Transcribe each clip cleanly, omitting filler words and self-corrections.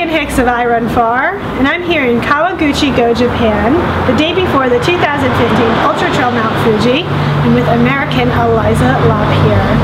Hicks of I Run Far, and I'm here in Kawaguchi-go, Japan, the day before the 2015 Ultra-Trail Mount Fuji, and with American Aliza Lapierre.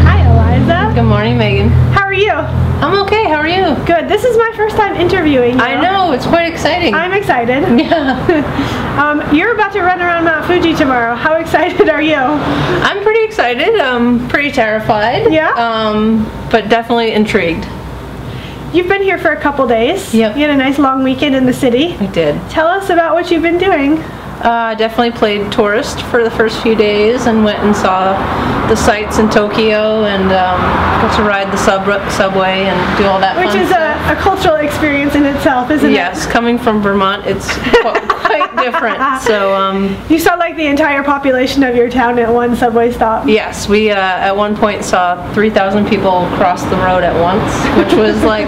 Hi, Aliza. Good morning, Megan. How are you? I'm okay. How are you? Good. This is my first time interviewing you. I know. It's quite exciting. I'm excited. Yeah. You're about to run around Mount Fuji tomorrow. How excited are you? I'm pretty excited. Pretty terrified. Yeah? But definitely intrigued. You've been here for a couple days. Yep. You had a nice long weekend in the city. I did. Tell us about what you've been doing. Definitely played tourist for the first few days and went and saw the sights in Tokyo and got to ride the subway and do all that Which fun is stuff. a cultural experience in itself, isn't it? Yes, coming from Vermont, it's quite different. So you saw like the entire population of your town at one subway stop. yes, we at one point saw 3,000 people cross the road at once, which was like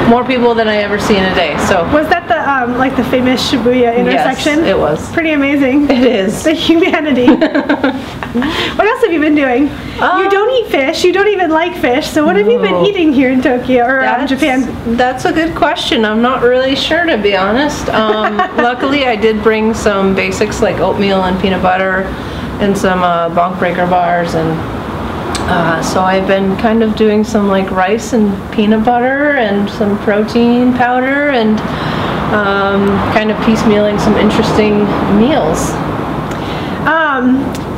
more people than I ever see in a day. So was that the like the famous Shibuya intersection? Yes, it was. Pretty amazing. It is. The humanity. What else have you been doing? You don't eat fish. You don't even like fish. So what have you been eating here in Tokyo or Japan? That's a good question. I'm not really sure, to be honest. Luckily, I did bring some basics like oatmeal and peanut butter and some bonk breaker bars, and so I've been kind of doing some like rice and peanut butter and some protein powder and kind of piecemealing some interesting meals.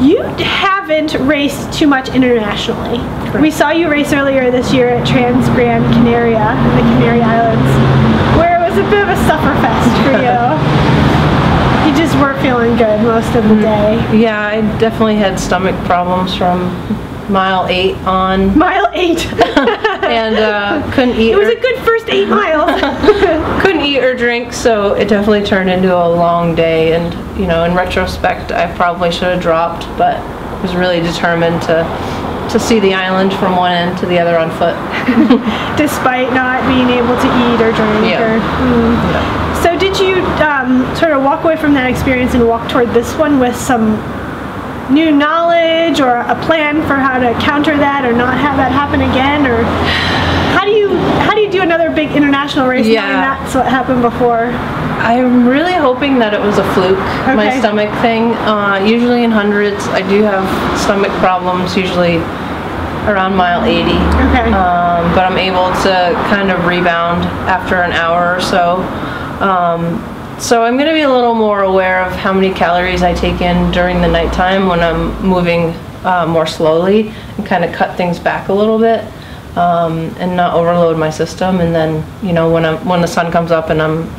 You haven't raced too much internationally. Correct. We saw you race earlier this year at Gran Canaria, the Canary Islands, where it was a bit of a sufferfest for you. You just weren't feeling good most of the day. Yeah, I definitely had stomach problems from mile 8 on. Mile 8. And couldn't eat. It was a good first 8 miles. Couldn't eat or drink, so it definitely turned into a long day. And you know, in retrospect, I probably should have dropped, but was really determined to see the island from one end to the other on foot. Despite not being able to eat or drink. Yeah. Yeah. So did you sort of walk away from that experience and walk toward this one with some new knowledge or a plan for how to counter that or not have that happen again? Or how do you do another big international race knowing that's what happened before? I'm really hoping that it was a fluke, my stomach thing. Usually in hundreds I do have stomach problems, usually around mile 80. Okay. But I'm able to kind of rebound after an hour or so. So I'm going to be a little more aware of how many calories I take in during the nighttime when I'm moving more slowly, and kind of cut things back a little bit and not overload my system. And then, you know, when the sun comes up and I'm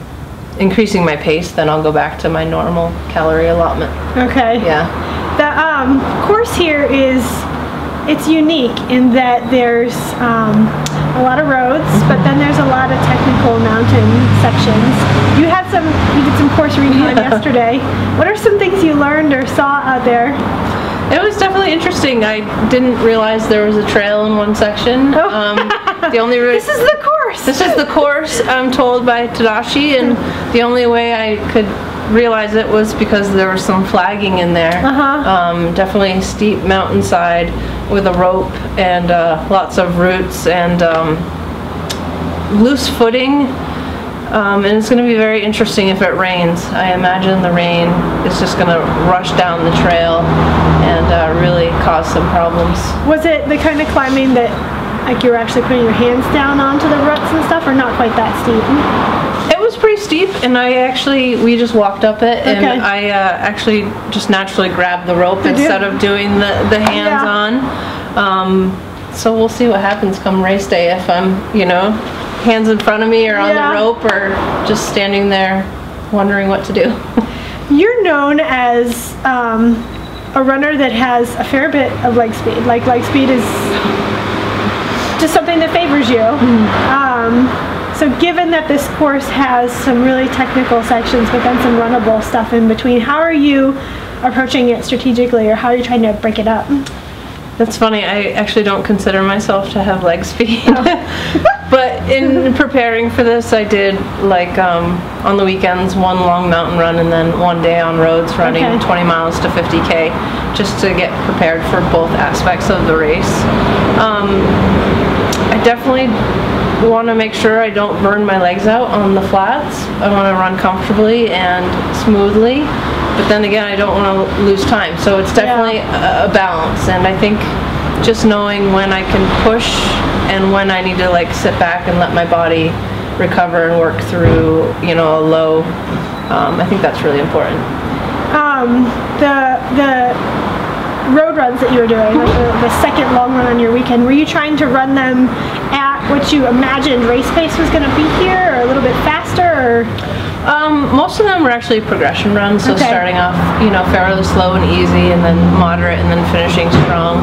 increasing my pace, then I'll go back to my normal calorie allotment. Okay. Yeah. The course here it's unique in that there's a lot of roads, but then there's a lot of technical mountain sections. You did some course recon yesterday. What are some things you learned or saw out there? It was definitely interesting. I didn't realize there was a trail in one section. The only This is the course. This is the course, I'm told by Tadashi, and the only way I could realize it was because there was some flagging in there. Definitely steep mountainside with a rope and lots of roots and loose footing. And it's going to be very interesting if it rains. I imagine the rain is just going to rush down the trail and really cause some problems. Was it the kind of climbing that like you were actually putting your hands down onto the ruts and stuff, or not quite that steep? It was pretty steep, and we just walked up it, and I actually just naturally grabbed the rope instead of doing the hands on. So we'll see what happens come race day, if I'm, you know, hands in front of me or on the rope, or just standing there wondering what to do. You're known as a runner that has a fair bit of leg speed. Like leg speed is just something that favors you. So given that this course has some really technical sections but then some runnable stuff in between, how are you approaching it strategically, or how are you trying to break it up? That's funny, I actually don't consider myself to have leg speed. But in preparing for this, I did like on the weekends one long mountain run and then one day on roads running 20 miles to 50K just to get prepared for both aspects of the race. I definitely want to make sure I don't burn my legs out on the flats. I want to run comfortably and smoothly, but then again, I don't want to lose time. So it's definitely a balance, and I think just knowing when I can push and when I need to like sit back and let my body recover and work through, you know, a low. I think that's really important. The road runs that you were doing, like the second long run on your weekend, were you trying to run them at what you imagined race pace was going to be here, or a little bit faster, or? Most of them were actually progression runs, so starting off, you know, fairly slow and easy, and then moderate, and then finishing strong.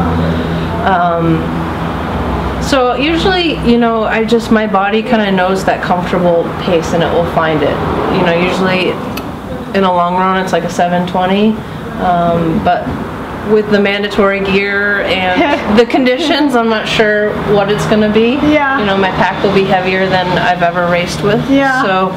So usually, you know, my body kind of knows that comfortable pace, and it will find it. You know, usually in a long run, it's like a 7:20, but with the mandatory gear and the conditions, I'm not sure what it's going to be. Yeah. You know, my pack will be heavier than I've ever raced with. Yeah. So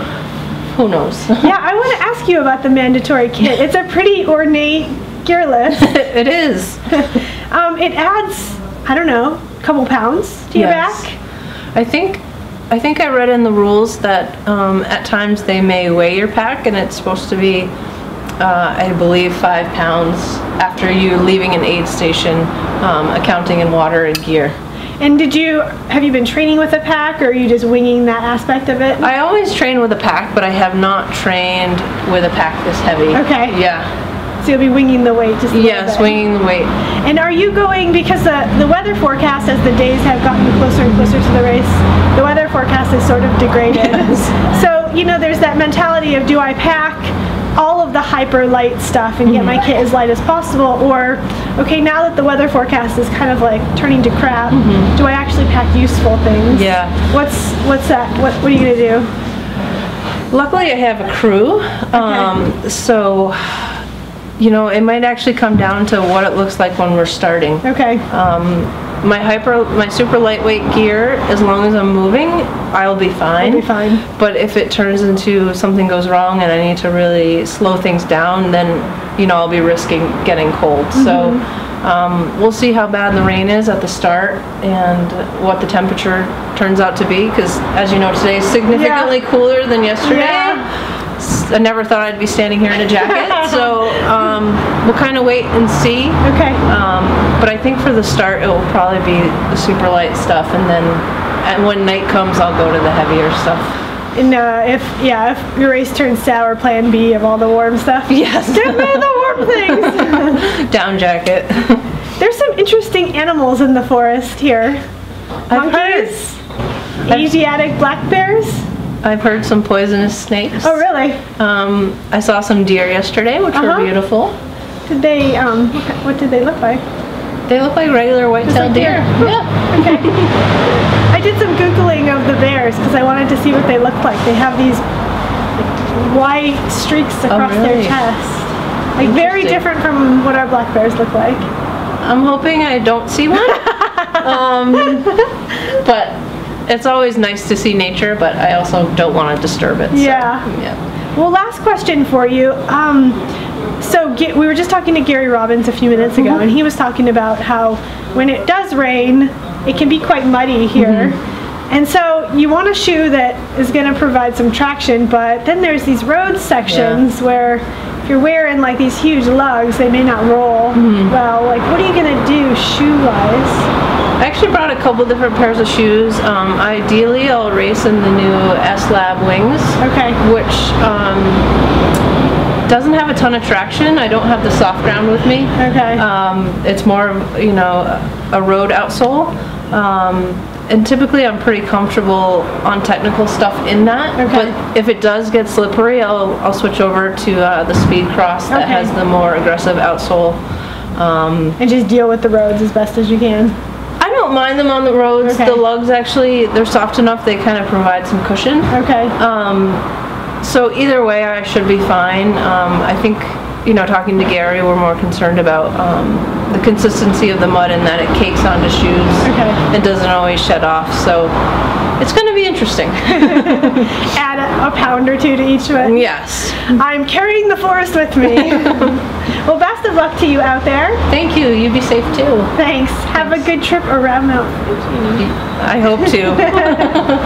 who knows? Yeah, I want to ask you about the mandatory kit. It's a pretty ornate gear list. It is. It adds, I don't know, a couple pounds to your back. I think I read in the rules that at times they may weigh your pack, and it's supposed to be, I believe, 5 pounds after you leaving an aid station, accounting in water and gear. And have you been training with a pack, or are you just winging that aspect of it? I always train with a pack, but I have not trained with a pack this heavy. Okay. Yeah. So you'll be winging the weight just a little bit. Yes, winging the weight. And are you going, because the weather forecast, as the days have gotten closer and closer to the race, the weather forecast is sort of degraded. Yes. So, you know, there's that mentality of, do I pack all of the hyper light stuff and get my kit as light as possible, or okay, now that the weather forecast is kind of like turning to crap, do I actually pack useful things? Yeah. What's that? What are you gonna do? Luckily I have a crew, so you know, it might actually come down to what it looks like when we're starting. Okay. My super lightweight gear, as long as I'm moving, I'll be fine. You'll be fine. But if it turns into something goes wrong and I need to really slow things down, then, you know, I'll be risking getting cold. So we'll see how bad the rain is at the start and what the temperature turns out to be, because as you know, today is significantly cooler than yesterday. Yeah. I never thought I'd be standing here in a jacket, so we'll kind of wait and see. Okay. But I think for the start, it will probably be the super light stuff, and when night comes, I'll go to the heavier stuff. And if your race turns sour, plan B of all the warm stuff. Yes. Give me the warm things. Down jacket. There's some interesting animals in the forest here. Monkeys, Asiatic black bears. I've heard some poisonous snakes. Oh, really? I saw some deer yesterday, which were beautiful. Did they, what did they look like? They look like regular white-tailed deer. Yeah. Okay. I did some Googling of the bears because I wanted to see what they looked like. They have these white streaks across their chest. Like very different from what our black bears look like. I'm hoping I don't see one. But it's always nice to see nature, but I also don't want to disturb it. So, yeah. Well, last question for you. So we were just talking to Gary Robbins a few minutes ago, and he was talking about how when it does rain, it can be quite muddy here. And so you want a shoe that is going to provide some traction, but then there's these road sections where if you're wearing like these huge lugs, they may not roll well. Like, what are you going to do shoe-wise? I actually brought a couple different pairs of shoes. Ideally, I'll race in the new S-Lab wings, which doesn't have a ton of traction. I don't have the soft ground with me. It's more of, you know, a road outsole. And typically I'm pretty comfortable on technical stuff in that. But if it does get slippery, I'll switch over to the Speed Cross that has the more aggressive outsole. And just deal with the roads as best as you can. I don't mind them on the roads. The lugs actually, they're soft enough, they kind of provide some cushion. So either way I should be fine. I think, you know, talking to Gary, we're more concerned about the consistency of the mud and that it cakes onto shoes. It doesn't always shed off, so it's going to be interesting. Add a pound or two to each one. Yes. I'm carrying the forest with me. Well, best of luck to you out there. Thank you. You be safe too. Thanks. Have a good trip around Mount Fuji. I hope to.